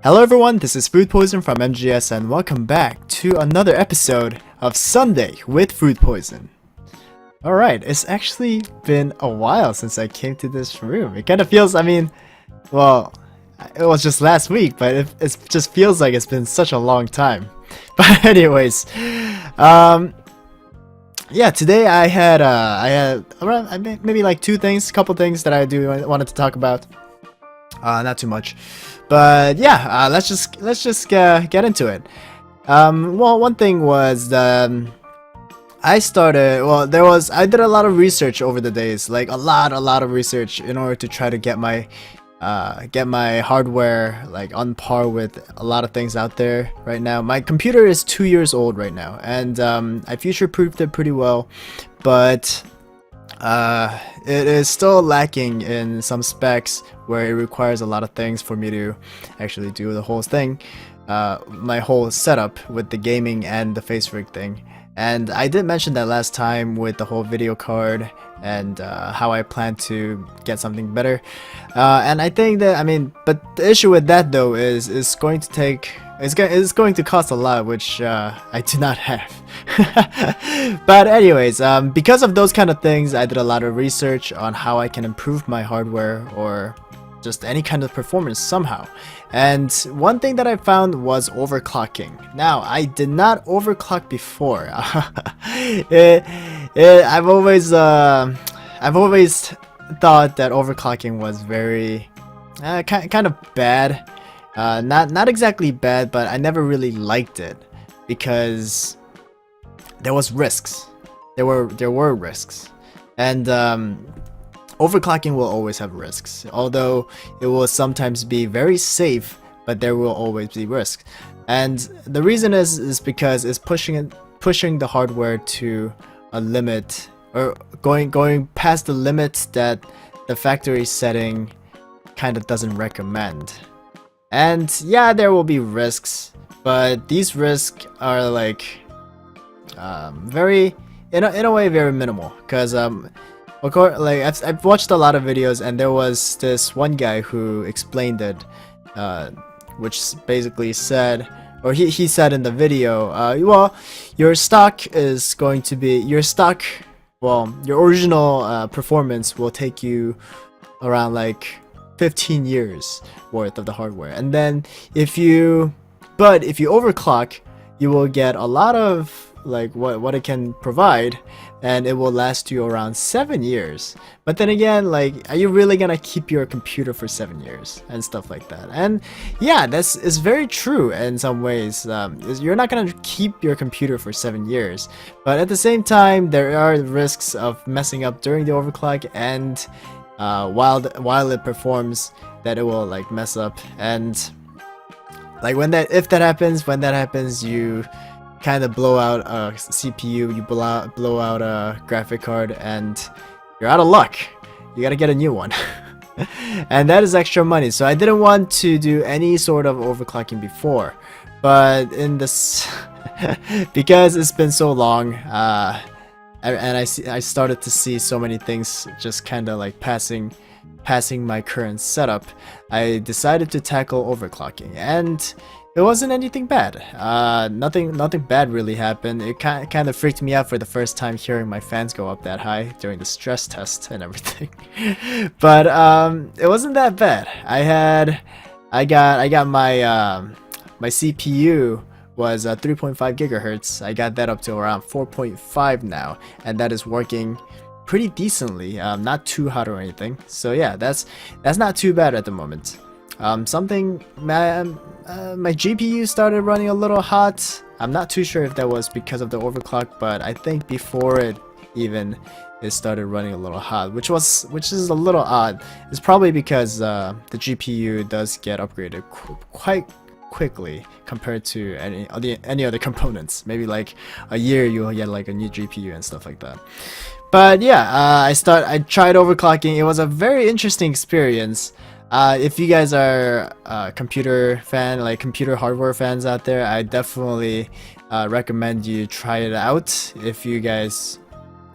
Hello everyone, this is FoodPoison from MGS and welcome back to another episode of Sunday with FoodPoison. Alright, it's actually been a while since I came to this room. It kind of feels, well, it was just last week, but it just feels like it's been such a long time. But anyways, yeah, today I had around maybe like couple things that I wanted to talk about. Not too much, but yeah, let's just get into it. Well, one thing was I did a lot of research over the days, like a lot of research in order to try to get my hardware like on par with a lot of things out there right now. My computer is 2 years old right now, and I future-proofed it pretty well, but it is still lacking in some specs where it requires a lot of things for me to actually do the whole thing, my whole setup with the gaming and the face rig thing. And I did mention that last time with the whole video card and how I plan to get something better. And I think that, but the issue with that though is it's going to cost a lot, which I do not have. But anyways, because of those kind of things, I did a lot of research on how I can improve my hardware or just any kind of performance somehow. And one thing that I found was overclocking. Now, I did not overclock before. I've always thought that overclocking was very kind of bad. Not exactly bad, but I never really liked it because there was risks. There were risks, and overclocking will always have risks. Although it will sometimes be very safe, but there will always be risks. And the reason is because it's pushing the hardware to a limit, or going past the limits that the factory setting kind of doesn't recommend. And yeah, there will be risks, but these risks are like very in a way very minimal, because like I've watched a lot of videos, and there was this one guy who explained it, which basically said, or he said in the video, well, your stock is going to be your original performance will take you around like 15 years worth of the hardware, and then if you overclock, you will get a lot of like what it can provide, and it will last you around 7 years. But then again, like, are you really gonna keep your computer for 7 years and stuff like that? And yeah, is very true in some ways. You're not gonna keep your computer for 7 years, but at the same time, there are risks of messing up during the overclock, and while it performs, that it will like mess up. And like when that happens, you kind of blow out a CPU, you blow out a graphic card, and you're out of luck. You gotta get a new one. And that is extra money. So I didn't want to do any sort of overclocking before, but in this because it's been so long, and I started to see so many things just kind of like passing my current setup, I decided to tackle overclocking, and it wasn't anything bad. Nothing bad really happened. It kind of freaked me out for the first time hearing my fans go up that high during the stress test and everything. But it wasn't that bad. I got my CPU was 3.5 gigahertz. I got that up to around 4.5 now, and that is working pretty decently. Not too hot or anything. So yeah, that's not too bad at the moment. My GPU started running a little hot. I'm not too sure if that was because of the overclock, but I think before it started running a little hot, which is a little odd. It's probably because the GPU does get upgraded quite quickly compared to any other components. Maybe like a year you'll get like a new GPU and stuff like that. But yeah, I tried overclocking. It was a very interesting experience. If you guys are computer hardware fans out there, I definitely recommend you try it out. If you guys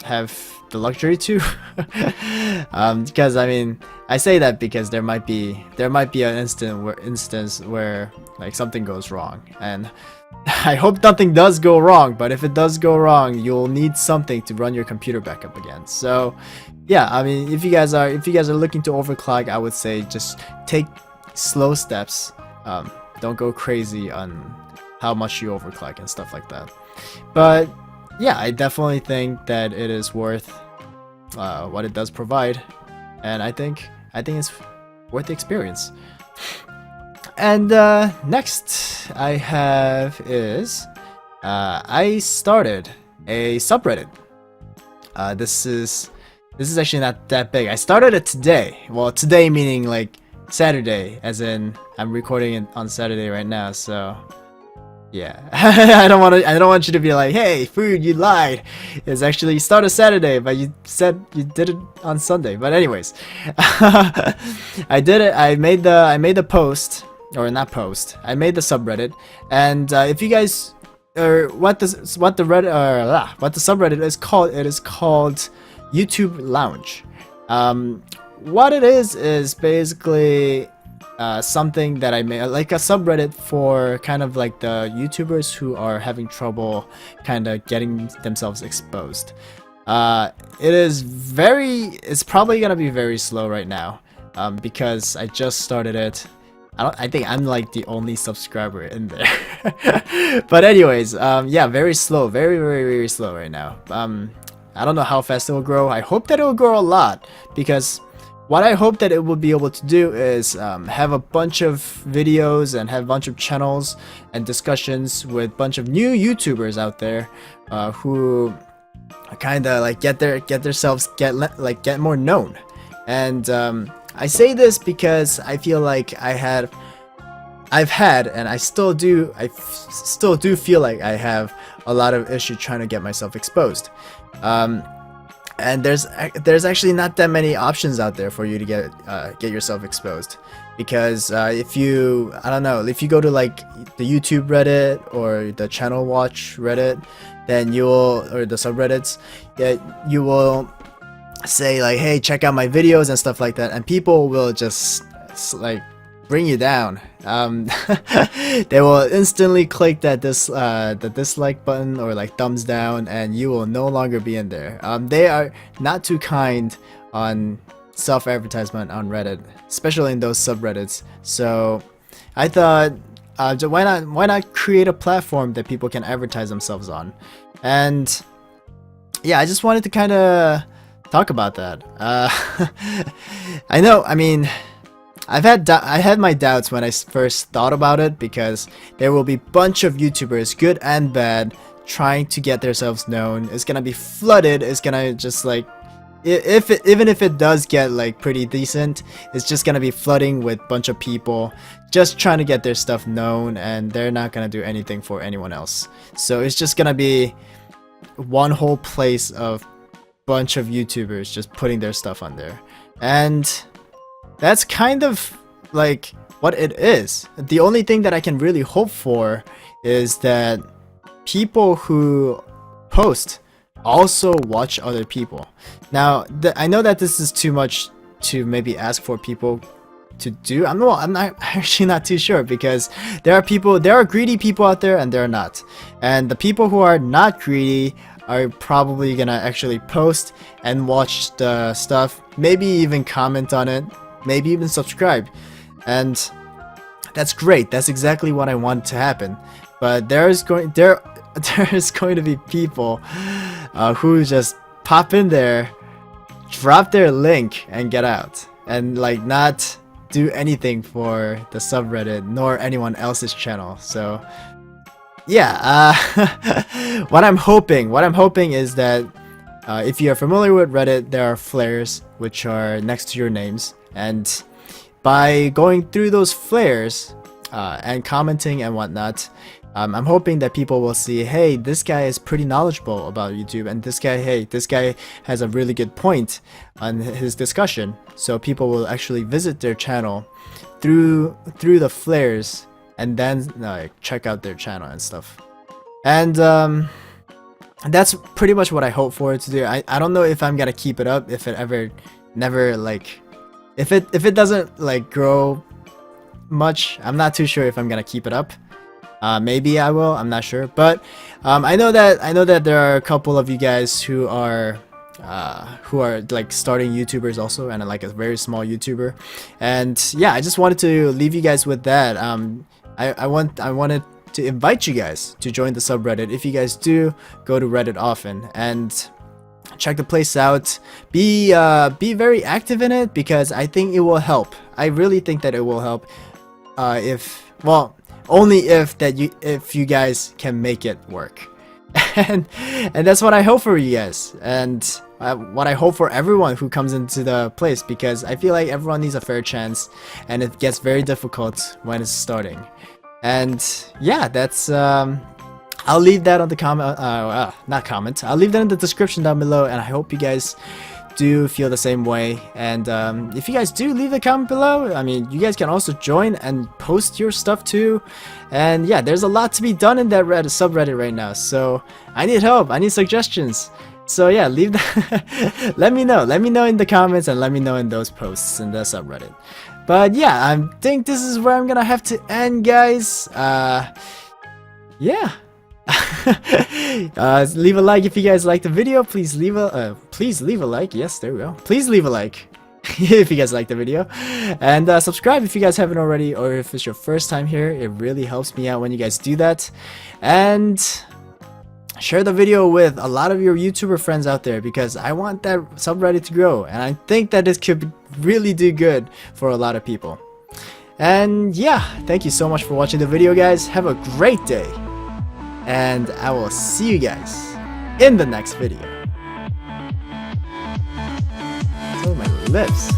have the luxury to. Because I mean, I say that because there might be an instance where like something goes wrong, and I hope nothing does go wrong, but if it does go wrong, you'll need something to run your computer back up again. So yeah, I mean, if you guys are looking to overclock, I would say just take slow steps. Don't go crazy on how much you overclock and stuff like that. But yeah, I definitely think that it is worth what it does provide, and I think it's worth the experience. And next I have is I started a subreddit. This is actually not that big. I started it today. Well, today meaning like Saturday, as in I'm recording it on Saturday right now. So yeah, I don't want you to be like, hey, Food, you lied. It's actually you started Saturday, but you said you did it on Sunday. But anyways, I did it. I made the post. Or not post. I made the subreddit, and if you guys, or what the subreddit is called, it is called YouTube Lounge. What it is basically something that I made, like a subreddit for kind of like the YouTubers who are having trouble kind of getting themselves exposed. It's probably gonna be very slow right now, because I just started it. I think I'm like the only subscriber in there. But anyways, yeah, very slow, very slow right now. I don't know how fast it will grow. I hope that it will grow a lot, because what I hope that it will be able to do is have a bunch of videos and have a bunch of channels and discussions with a bunch of new YouTubers out there who kind of like get more known. And I say this because I feel like I've had, and I still do feel like I have a lot of issue trying to get myself exposed. And there's actually not that many options out there for you to get yourself exposed, because if you go to like the YouTube Reddit or the Channel Watch Reddit, then or the subreddits, you will say like, hey, check out my videos and stuff like that, and people will just like bring you down. They will instantly click the dislike button or like thumbs down, and you will no longer be in there. They are not too kind on self-advertisement on Reddit, especially in those subreddits. So I thought, why not create a platform that people can advertise themselves on? And yeah, I just wanted to kind of talk about that. I know, I mean, I had my doubts when I first thought about it, because there will be a bunch of YouTubers, good and bad, trying to get themselves known. It's gonna be flooded. It's gonna just like, even if it does get like pretty decent, it's just gonna be flooding with a bunch of people just trying to get their stuff known, and they're not gonna do anything for anyone else. So it's just gonna be one whole place of bunch of YouTubers just putting their stuff on there, and that's kind of like what it is. The only thing that I can really hope for is that people who post also watch other people. Now, I know that this is too much to maybe ask for people to do. I'm not actually not too sure, because there are greedy people out there and there are not. And the people who are not greedy are probably gonna actually post and watch the stuff, maybe even comment on it, maybe even subscribe. And that's great. That's exactly what I want to happen. But there is going to be people who just pop in there, drop their link, and get out, and like not do anything for the subreddit nor anyone else's channel. So yeah, what I'm hoping is that if you are familiar with Reddit, there are flares which are next to your names, and by going through those flares and commenting and whatnot, I'm hoping that people will see, hey, this guy is pretty knowledgeable about YouTube, and this guy has a really good point on his discussion. So people will actually visit their channel through the flares, and then check out their channel and stuff. And that's pretty much what I hope for it to do. I don't know if I'm gonna keep it up, if it ever never like if it doesn't like grow much. I'm not too sure if I'm gonna keep it up. Maybe I will, I'm not sure, but I know that there are a couple of you guys who are like starting YouTubers also, and like a very small YouTuber. And yeah, I just wanted to leave you guys with that. I wanted to invite you guys to join the subreddit. If you guys do go to Reddit often and check the place out, be very active in it, because I think it will help. I really think that it will help. Only if you guys can make it work. and that's what I hope for you guys, and what I hope for everyone who comes into the place, because I feel like everyone needs a fair chance, and it gets very difficult when it's starting. And yeah, that's I'll leave that on the I'll leave that in the description down below, and I hope you guys do feel the same way. And if you guys do, leave a comment below. I mean, you guys can also join and post your stuff too. And yeah, there's a lot to be done in that subreddit right now, so I need help, I need suggestions. So yeah, leave that let me know in the comments, and let me know in those posts in the subreddit. But yeah, I think this is where I'm gonna have to end, guys. Yeah. Leave a like if you guys like the video. Please leave a like. Yes, there we go. Please leave a like if you guys like the video, and subscribe if you guys haven't already, or if it's your first time here. It really helps me out when you guys do that. And share the video with a lot of your YouTuber friends out there, because I want that subreddit to grow, and I think that it could really do good for a lot of people. And yeah, thank you so much for watching the video, guys. Have a great day, and I will see you guys in the next video. Oh, my lips.